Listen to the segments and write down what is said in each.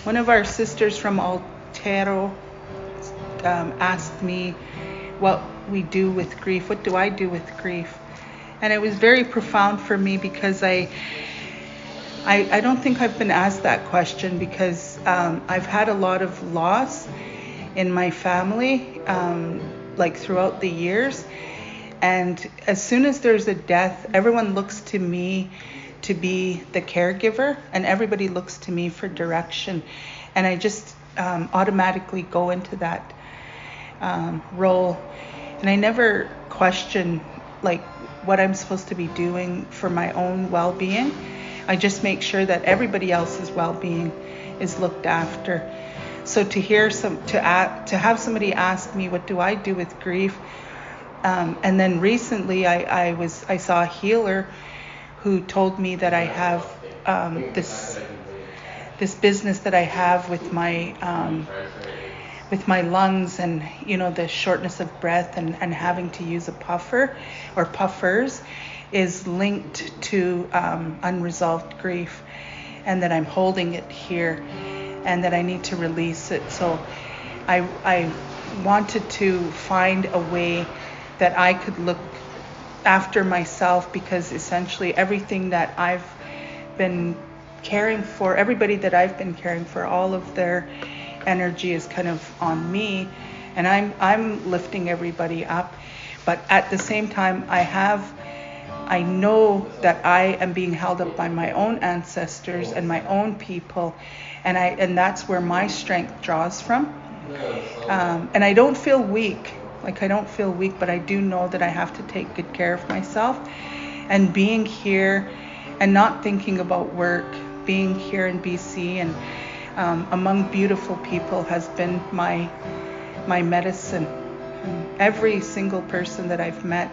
one of our sisters from Altero asked me what we do with grief. What do I do with grief? And it was very profound for me because I don't think I've been asked that question because I've had a lot of loss in my family, like throughout the years. And as soon as there's a death, everyone looks to me to be the caregiver, and everybody looks to me for direction. And I just automatically go into that role. And I never question like what I'm supposed to be doing for my own well-being. I just make sure that everybody else's well-being is looked after. So to have somebody ask me, what do I do with grief? And then recently I saw a healer who told me that I have this business that I have with my lungs, and the shortness of breath and having to use a puffer or puffers is linked to unresolved grief, and that I'm holding it here and that I need to release it. So I wanted to find a way that I could look after myself, because essentially everything that I've been caring for, everybody that I've been caring for, all of their energy is kind of on me, and I'm lifting everybody up. But at the same time, I know that I am being held up by my own ancestors and my own people, and that's where my strength draws from. And I don't feel weak. But I do know that I have to take good care of myself. And being here and not thinking about work, being here in BC and among beautiful people has been my medicine. And every single person that I've met,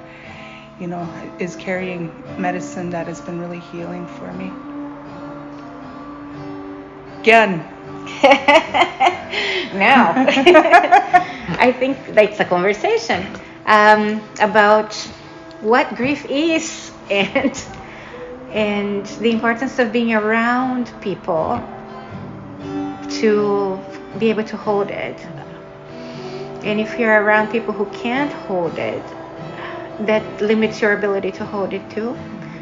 is carrying medicine that has been really healing for me. Again. Now, I think it's a conversation about what grief is and the importance of being around people to be able to hold it. And if you're around people who can't hold it, that limits your ability to hold it too.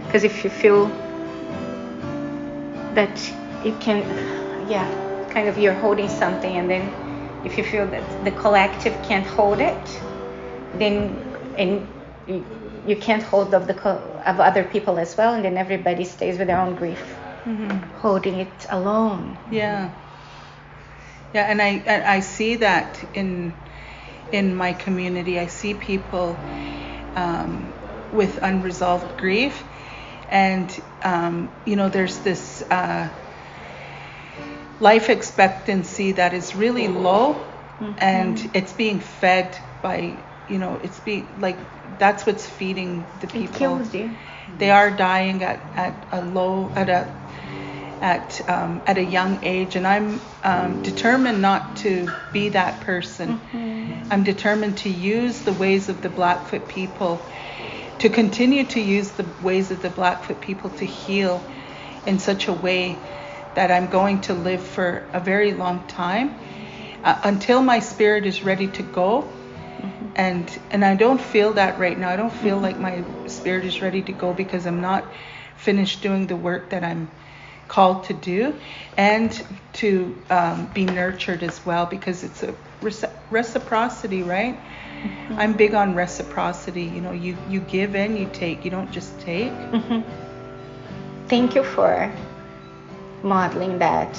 Because if you feel that you can, kind of you're holding something, and then if you feel that the collective can't hold it, then you can't hold of of other people as well, and then everybody stays with their own grief, holding it alone. Yeah, and I see that in my community. I see people with unresolved grief, and there's this life expectancy that is really low, and it's being fed by, it's being like, that's what's feeding the people. It kills you. They are dying at a young age, and I'm determined not to be that person. I'm determined to use the ways of the Blackfoot people, to continue to use the ways of the Blackfoot people to heal in such a way that I'm going to live for a very long time, until my spirit is ready to go. And I don't feel that right now. I don't feel like my spirit is ready to go, because I'm not finished doing the work that I'm called to do, and to be nurtured as well, because it's a reciprocity, right? I'm big on reciprocity. You give and you take. You don't just take. Thank you for modeling that,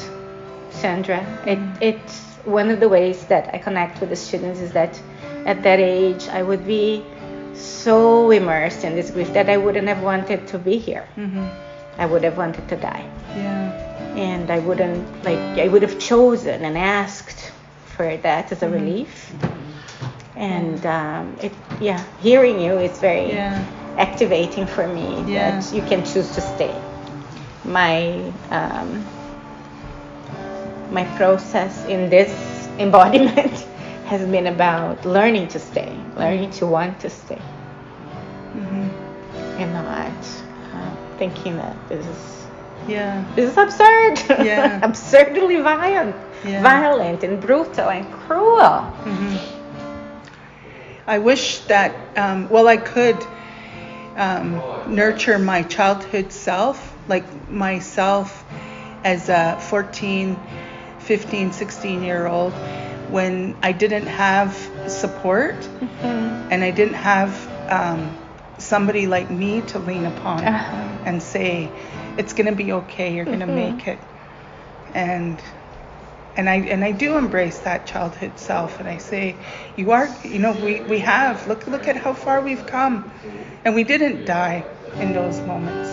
Sandra. It's one of the ways that I connect with the students is that at that age I would be so immersed in this grief that I wouldn't have wanted to be here. I would have wanted to die. And I would have chosen and asked for that as a relief. And hearing you is very activating for me, that you can choose to stay. My process in this embodiment has been about learning to stay, learning to want to stay, and not thinking that this is Yeah. This is absurd. Yeah. Absurdly violent. Yeah. Violent and brutal and cruel. I wish that, I could nurture my childhood self, like myself as a 14, 15, 16-year-old, when I didn't have support and I didn't have somebody like me to lean upon and say, it's going to be okay, you're going to make it. And I do embrace that childhood self, and I say, you are, we have, look at how far we've come, and we didn't die in those moments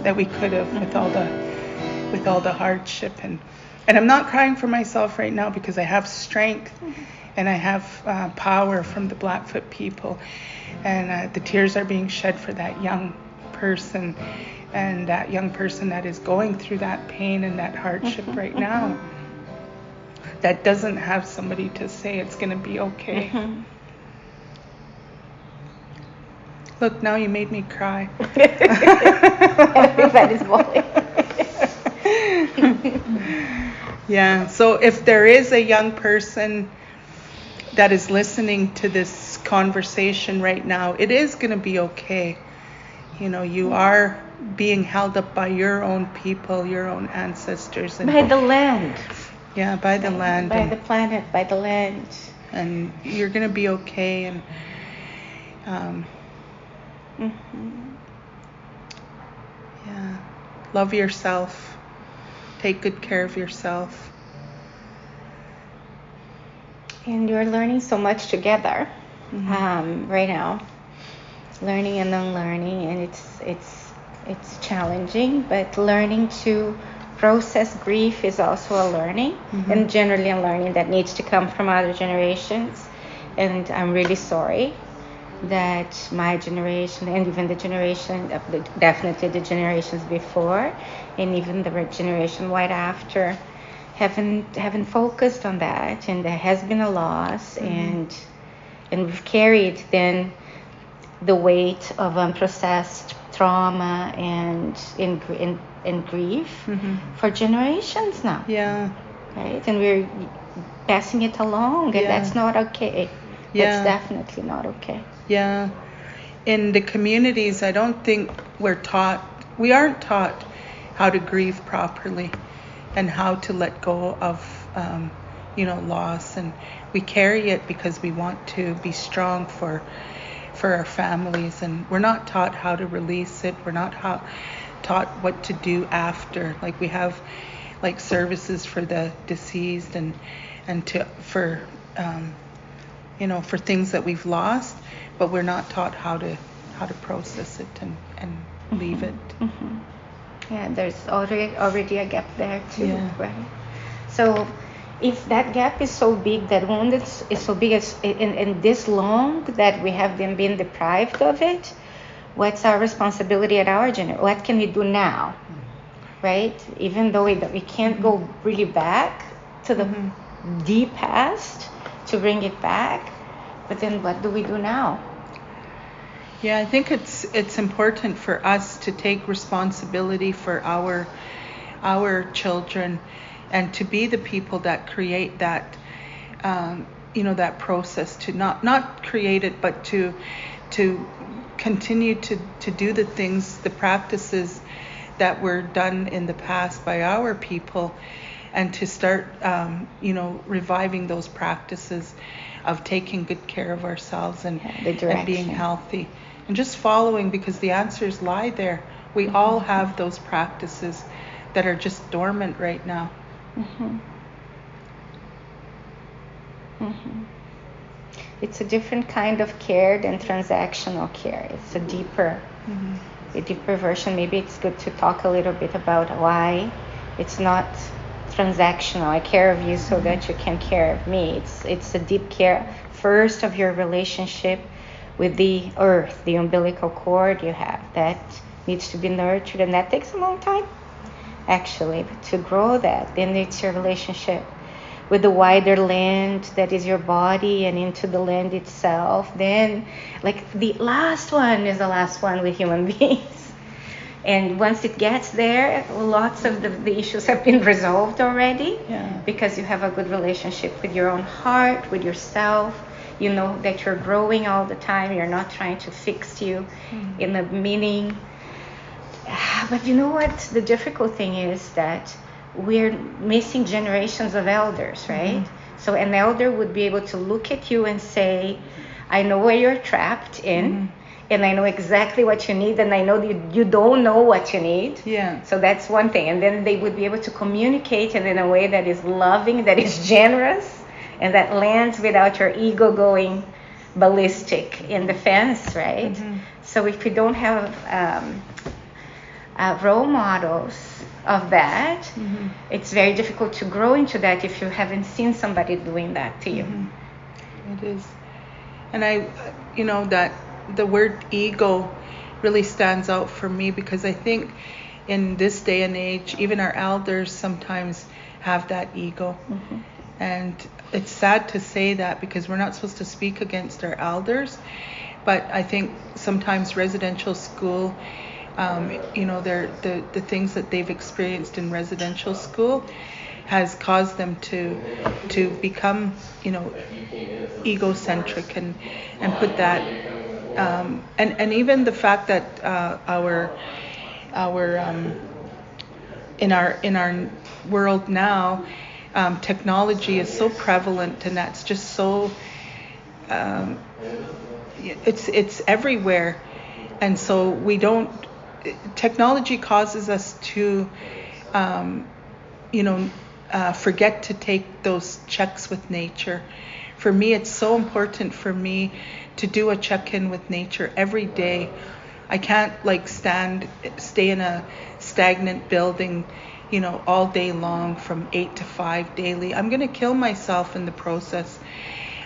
that we could have with all the hardship, and I'm not crying for myself right now because I have strength and I have power from the Blackfoot people, and the tears are being shed for that young person, and that young person that is going through that pain and that hardship right now, that doesn't have somebody to say it's going to be okay. Look, now you made me cry. Everybody's bawling. Yeah, so if there is a young person that is listening to this conversation right now, it is going to be okay. You are being held up by your own people, your own ancestors. And by the land. Yeah, by the land. By the planet, by the land. And you're going to be okay. And yeah, love yourself. Take good care of yourself. And you're learning so much together right now. Learning and unlearning, and it's challenging, but learning to process grief is also a learning, and generally a learning that needs to come from other generations. And I'm really sorry that my generation, and even the generation, definitely the generations before, and even the generation right after, haven't focused on that, and there has been a loss, and we've carried then the weight of unprocessed trauma and grief for generations now. Yeah. Right? And we're passing it along, and that's not okay. Yeah. That's definitely not okay. Yeah. In the communities, I don't think we aren't taught how to grieve properly and how to let go of, loss. And we carry it because we want to be strong for our families, and we're not taught how to release it. We're not taught what to do after. Like, we have like services for the deceased and for things that we've lost, but we're not taught how to process it and leave it. Yeah, there's already a gap there too, right? So if that gap is so big, that wound is so big, and this long that we have been deprived of it, what's our responsibility at our generation? What can we do now, right? Even though we can't go really back to the deep past to bring it back, but then what do we do now? Yeah, I think it's important for us to take responsibility for our children, and to be the people that create that, that process, to not create it, but to continue to do the things, the practices that were done in the past by our people, and to start, reviving those practices of taking good care of ourselves and being healthy, and just following, because the answers lie there. We all have those practices that are just dormant right now. It's a different kind of care than transactional care. It's a deeper version. Maybe it's good to talk a little bit about why it's not transactional. I care of you so that you can care of me. It's a deep care first of your relationship with the earth, the umbilical cord you have, that needs to be nurtured, and that takes a long time actually to grow that. Then it's your relationship with the wider land that is your body, and into the land itself. Then, like, the last one is the last one with human beings. And once it gets there, lots of the issues have been resolved already. Yeah. Because you have a good relationship with your own heart, with yourself. You know that you're growing all the time. You're not trying to fix you in the meaning. But you know what? The difficult thing is that we're missing generations of elders, right? So an elder would be able to look at you and say, I know where you're trapped in, and I know exactly what you need, and I know that you don't know what you need. Yeah. So that's one thing. And then they would be able to communicate it in a way that is loving, that is generous, and that lands without your ego going ballistic in defense, right? So if we don't have role models of that, it's very difficult to grow into that if you haven't seen somebody doing that to you. It is. And that the word ego really stands out for me, because I think in this day and age, even our elders sometimes have that ego. And it's sad to say that, because we're not supposed to speak against our elders, but I think sometimes residential school, the things that they've experienced in residential school has caused them to become, egocentric and put that, and even the fact that in our world now, technology is so prevalent, and that's just so it's everywhere, and so technology causes us to forget to take those checks with nature. For me, it's so important for me to do a check-in with nature every day. I can't stay in a stagnant building, all day long from 8 to 5 daily. I'm going to kill myself in the process.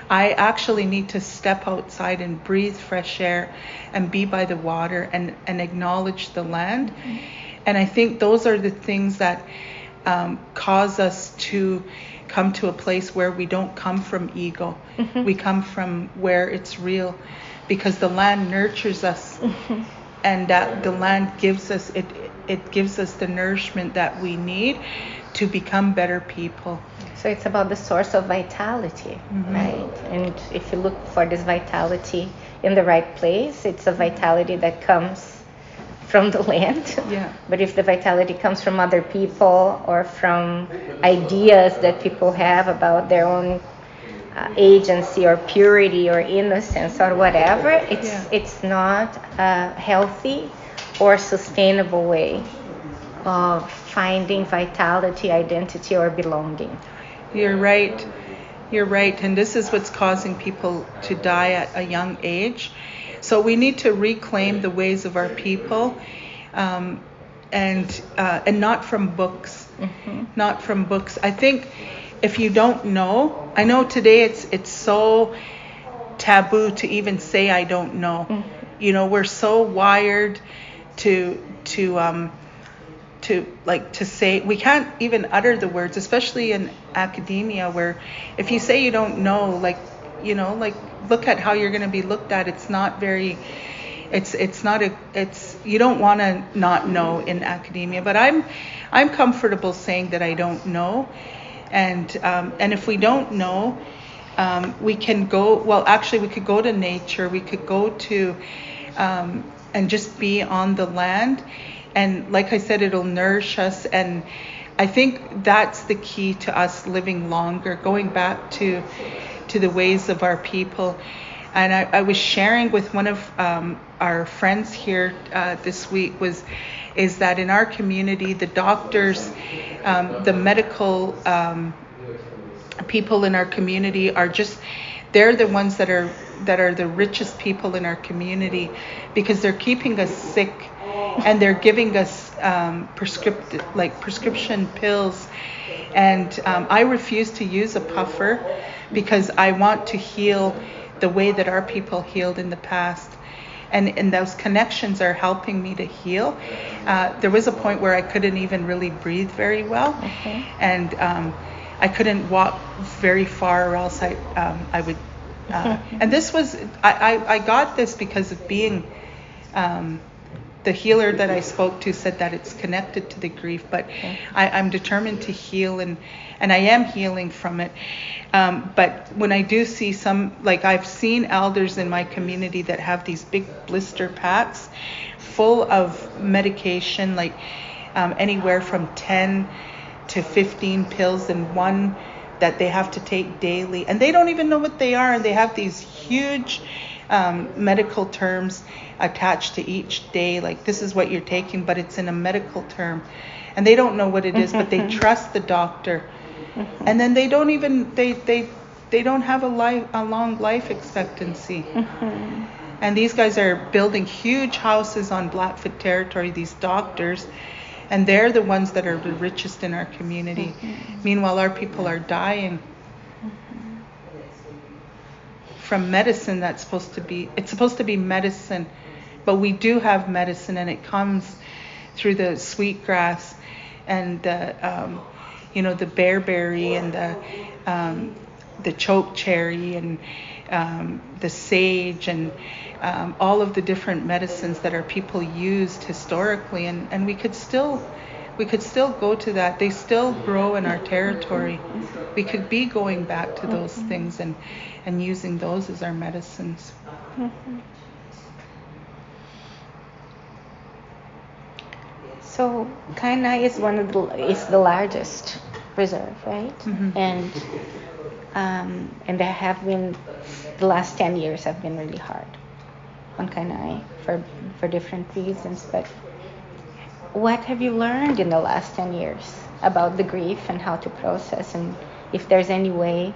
I actually need to step outside and breathe fresh air and be by the water and acknowledge the land. And I think those are the things that cause us to come to a place where we don't come from ego. We come from where it's real, because the land nurtures us, and that the land gives us it gives us the nourishment that we need to become better people. So it's about the source of vitality, right? And if you look for this vitality in the right place, it's a vitality that comes from the land. Yeah. But if the vitality comes from other people or from ideas that people have about their own agency or purity or innocence or whatever, it's not a healthy or sustainable way of finding vitality, identity, or belonging. You're right. And this is what's causing people to die at a young age. So we need to reclaim the ways of our people, and not from books. Not from books. I think if you don't know, I know today it's so taboo to even say I don't know. We're so wired to say, we can't even utter the words, especially in academia, where if you say you don't know, look at how you're going to be looked at. It's not very, you don't want to not know in academia, but I'm comfortable saying that I don't know. And if we don't know, we can go, we could go to nature, we could go to, and just be on the land. And like I said, it'll nourish us. And I think that's the key to us living longer, going back to the ways of our people. And I was sharing with one of our friends here this week is that in our community, the doctors, the medical people in our community they're the ones that are the richest people in our community, because they're keeping us sick. And they're giving us prescription pills. And I refuse to use a puffer, because I want to heal the way that our people healed in the past. And those connections are helping me to heal. There was a point where I couldn't even really breathe very well. And I couldn't walk very far, or else I would. And this was, I got this because of being the healer that I spoke to said that it's connected to the grief, but I'm determined to heal, and I am healing from it. But when I do see some, like I've seen elders in my community that have these big blister packs full of medication, like anywhere from 10 to 15 pills in one that they have to take daily, and they don't even know what they are, and they have these huge medical terms attached to each day, like this is what you're taking, but it's in a medical term, and they don't know what it is, but they trust the doctor, and then they don't even they don't have a long life expectancy. And these guys are building huge houses on Blackfoot territory, these doctors, and they're the ones that are the richest in our community. Meanwhile, our people are dying from medicine that's supposed to be medicine, but we do have medicine, and it comes through the sweetgrass and the the bearberry and the chokecherry and the sage and all of the different medicines that our people used historically, and we could still go to that. They still grow in our territory. We could be going back to those things and using those as our medicines. So Kainai is is the largest reserve, right? And there have been, the last 10 years have been really hard on Kainai for different reasons. But what have you learned in the last 10 years about the grief and how to process, and if there's any way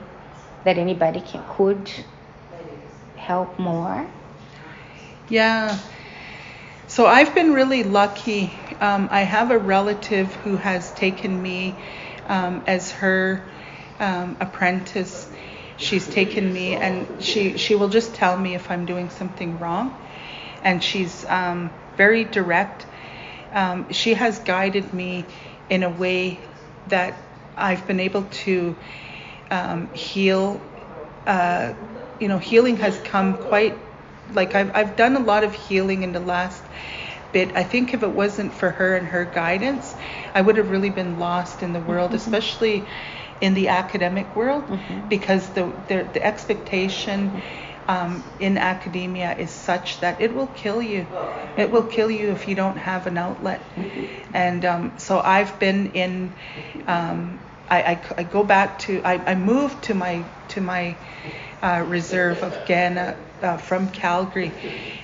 that anybody could help more? Yeah. So I've been really lucky. I have a relative who has taken me as her apprentice. She's taken me, and she will just tell me if I'm doing something wrong, and she's very direct. She has guided me in a way that I've been able to heal. Healing has come quite, like I've done a lot of healing in the last bit. I think if it wasn't for her and her guidance, I would have really been lost in the world, especially in the academic world, because the expectation in academia is such that it will kill you. It will kill you if you don't have an outlet. And so I've been in. I go back to. I moved to my reserve of Ghana from Calgary,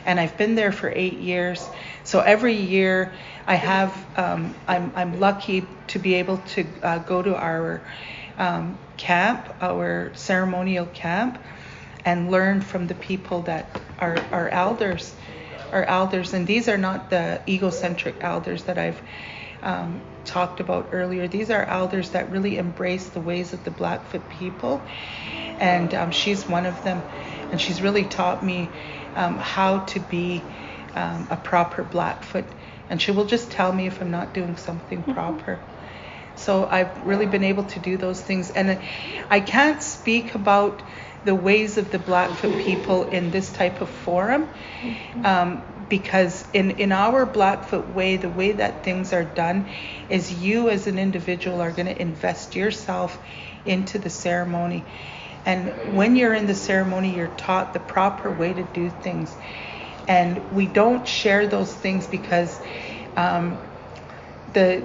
and I've been there for 8 years. So every year I have. I'm lucky to be able to go to our camp, our ceremonial camp, and learn from the people that are elders, and these are not the egocentric elders that I've talked about earlier. These are elders that really embrace the ways of the Blackfoot people, and she's one of them, and she's really taught me how to be a proper Blackfoot, and she will just tell me if I'm not doing something proper. So I've really been able to do those things, and I can't speak about the ways of the Blackfoot people in this type of forum, because in our Blackfoot way, the way that things are done is you as an individual are going to invest yourself into the ceremony, and when you're in the ceremony, you're taught the proper way to do things, and we don't share those things because the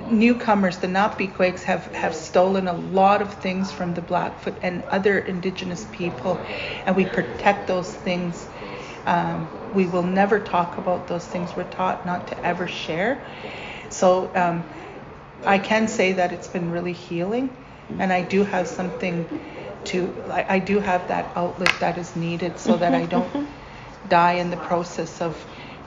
newcomers, the Napiquakes, have stolen a lot of things from the Blackfoot and other Indigenous people, and we protect those things. We will never talk about those things. We're taught not to ever share. So I can say that it's been really healing, and I do have something I do have that outlet that is needed so that I don't die in the process of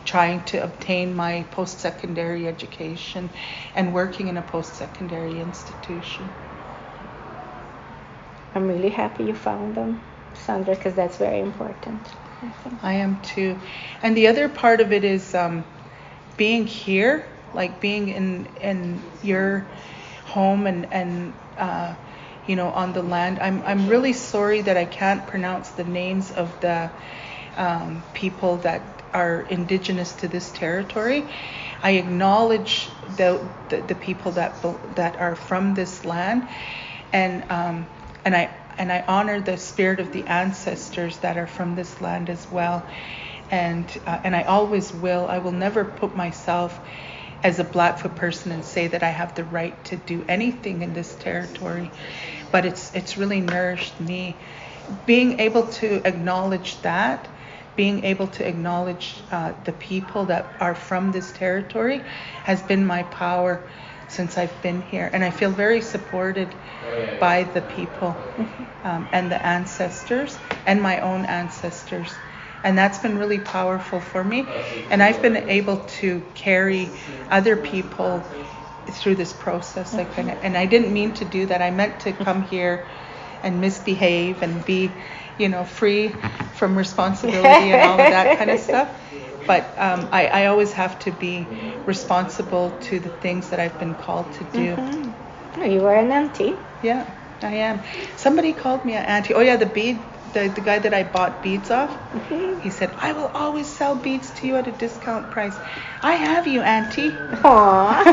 trying to obtain my post-secondary education and working in a post-secondary institution. I'm really happy you found them, Sandra, because that's very important. I am too. And the other part of it is being here, like being in your home and on the land. I'm really sorry that I can't pronounce the names of the people that are indigenous to this territory. I acknowledge the people that are from this land, and I honor the spirit of the ancestors that are from this land as well. And I always will. I will never put myself as a Blackfoot person and say that I have the right to do anything in this territory. But it's really nourished me. Being able to acknowledge that, being able to acknowledge the people that are from this territory has been my power since I've been here. And I feel very supported by the people and the ancestors and my own ancestors. And that's been really powerful for me. And I've been able to carry other people through this process. And I didn't mean to do that. I meant to come here and misbehave and be, free from responsibility and all of that kind of stuff. But I always have to be responsible to the things that I've been called to do. Oh, you are an auntie. Yeah, I am. Somebody called me an auntie. Oh yeah, the guy that I bought beads off, he said, I will always sell beads to you at a discount price. I have you, auntie. Aww.